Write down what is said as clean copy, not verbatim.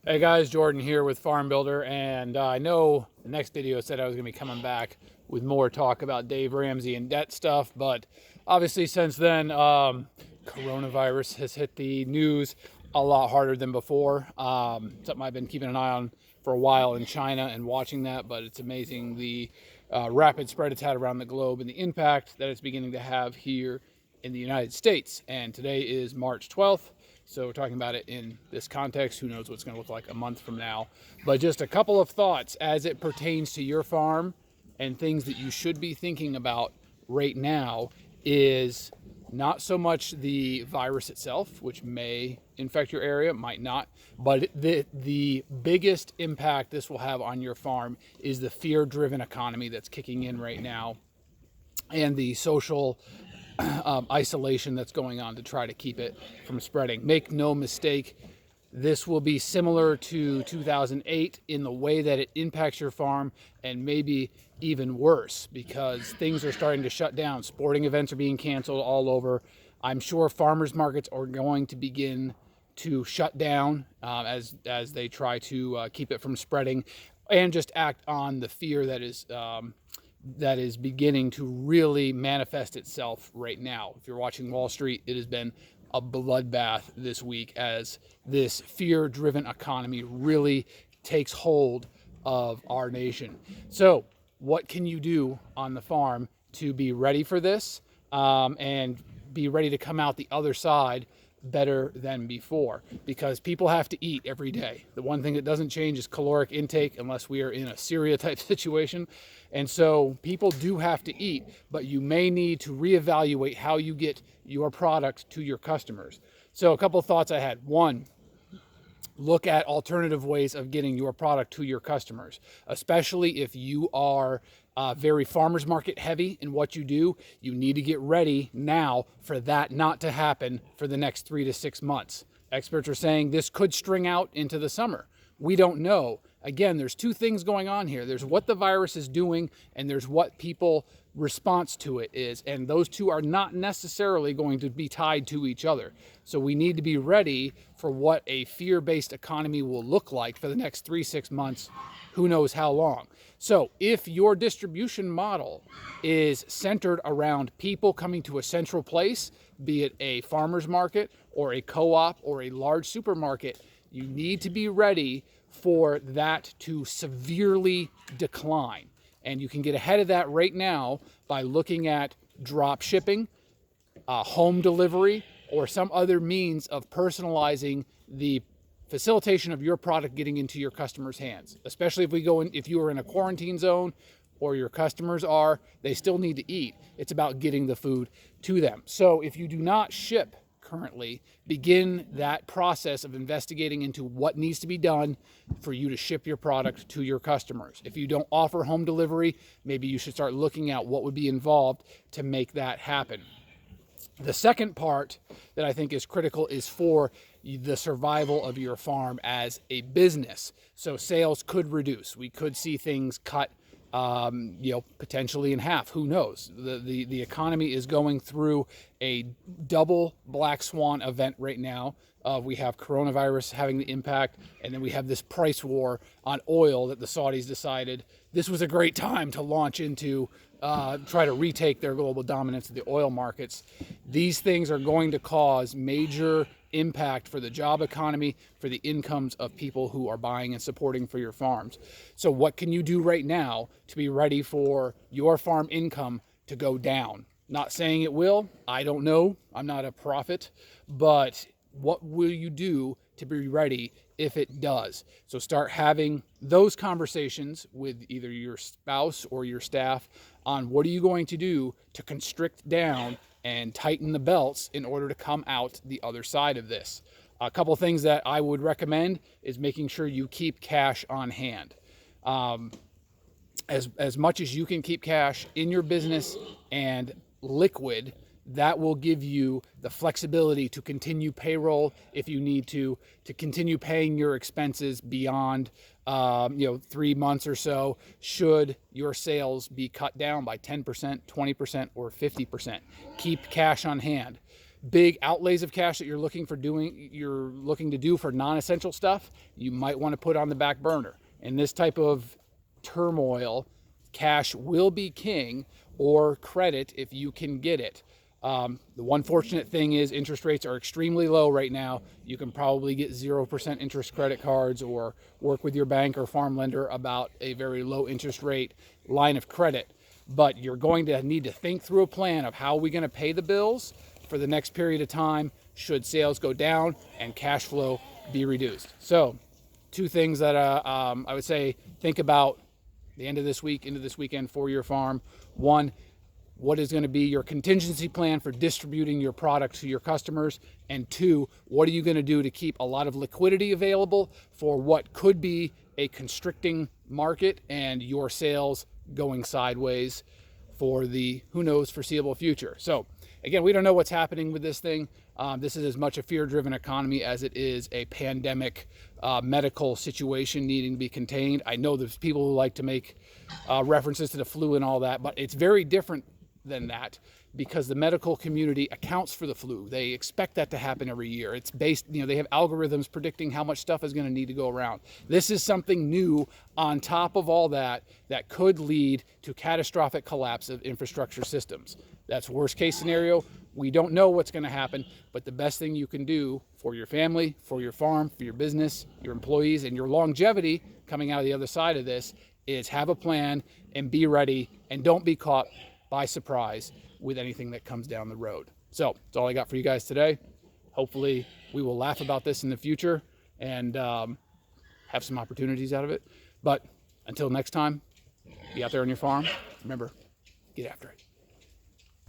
Hey guys, Jordan here with Farm Builder, and I know the next video said I was going to be coming back with more talk about Dave Ramsey and debt stuff, but obviously since then, coronavirus has hit the news a lot harder than before. Something I've been keeping an eye on for a while in China and watching that, but it's amazing the rapid spread it's had around the globe and the impact that it's beginning to have here in the United States. And today is March 12th. So we're talking about it in this context. Who knows what's going to look like a month from now. But just a couple of thoughts as it pertains to your farm and things that you should be thinking about right now is not so much the virus itself, which may infect your area, might not, but the biggest impact this will have on your farm is the fear-driven economy that's kicking in right now and the social isolation that's going on to try to keep it from spreading. Make no mistake, this will be similar to 2008 in the way that it impacts your farm, and maybe even worse because things are starting to shut down. Sporting events are being canceled all over. I'm sure farmers markets are going to begin to shut down as they try to keep it from spreading and just act on the fear that is beginning to really manifest itself right now. If you're watching Wall Street, it has been a bloodbath this week as this fear-driven economy really takes hold of our nation. So what can you do on the farm to be ready for this and be ready to come out the other side better than before? Because people have to eat every day. The one thing that doesn't change is caloric intake unless we are in a Syria type situation. And so people do have to eat, but you may need to reevaluate how you get your product to your customers. So a couple of thoughts I had. One, look at alternative ways of getting your product to your customers, especially if you are very farmers market heavy in what you do. You need to get ready now for that not to happen for the next 3 to 6 months. Experts are saying this could string out into the summer. We don't know. Again, there's two things going on here. There's what the virus is doing, and there's what people response to it is, and those two are not necessarily going to be tied to each other. So we need to be ready for what a fear-based economy will look like for the next 3-6 months, who knows how long. So if your distribution model is centered around people coming to a central place, be it a farmer's market or a co-op or a large supermarket, you need to be ready for that to severely decline. And you can get ahead of that right now by looking at drop shipping, home delivery, or some other means of personalizing the facilitation of your product getting into your customers' hands. Especially if you are in a quarantine zone or your customers are, they still need to eat. It's about getting the food to them. So if you do not ship currently, begin that process of investigating into what needs to be done for you to ship your product to your customers. If you don't offer home delivery, maybe you should start looking at what would be involved to make that happen. The second part that I think is critical is for the survival of your farm as a business. So sales could reduce. We could see things cut potentially in half. Who knows? The economy is going through a double black swan event right now. We have coronavirus having the impact, and then we have this price war on oil that the Saudis decided this was a great time to launch into, try to retake their global dominance of the oil markets. These things are going to cause major impact for the job economy, for the incomes of people who are buying and supporting for your farms. So what can you do right now to be ready for your farm income to go down? Not saying it will, I don't know, I'm not a prophet, but what will you do to be ready if it does? So start having those conversations with either your spouse or your staff on what are you going to do to constrict down and tighten the belts in order to come out the other side of this. A couple things that I would recommend is making sure you keep cash on hand. As much as you can keep cash in your business and liquid, that will give you the flexibility to continue payroll if you need to continue paying your expenses beyond 3 months or so, should your sales be cut down by 10%, 20%, or 50%. Keep cash on hand. big outlays of cash that you're looking to do for non-essential stuff, you might want to put on the back burner. In this type of turmoil, cash will be king, or credit if you can get it. The one fortunate thing is interest rates are extremely low right now. You can probably get 0% interest credit cards, or work with your bank or farm lender about a very low interest rate line of credit. But you're going to need to think through a plan of how we're going to pay the bills for the next period of time should sales go down and cash flow be reduced. So 2 things that I would say think about the end of this week into this weekend for your farm. 1, what is going to be your contingency plan for distributing your product to your customers? And 2, what are you going to do to keep a lot of liquidity available for what could be a constricting market and your sales going sideways for the, who knows, foreseeable future? So again, we don't know what's happening with this thing. This is as much a fear-driven economy as it is a pandemic medical situation needing to be contained. I know there's people who like to make references to the flu and all that, but it's very different than that, because the medical community accounts for the flu. They expect that to happen every year. It's based, they have algorithms predicting how much stuff is going to need to go around. This is something new on top of all that that could lead to catastrophic collapse of infrastructure systems. That's worst case scenario. We don't know what's going to happen, but the best thing you can do for your family, for your farm, for your business, your employees, and your longevity coming out of the other side of this is have a plan and be ready, and don't be caught by surprise with anything that comes down the road. So that's all I got for you guys today. Hopefully we will laugh about this in the future and have some opportunities out of it. But until next time, be out there on your farm. Remember, get after it.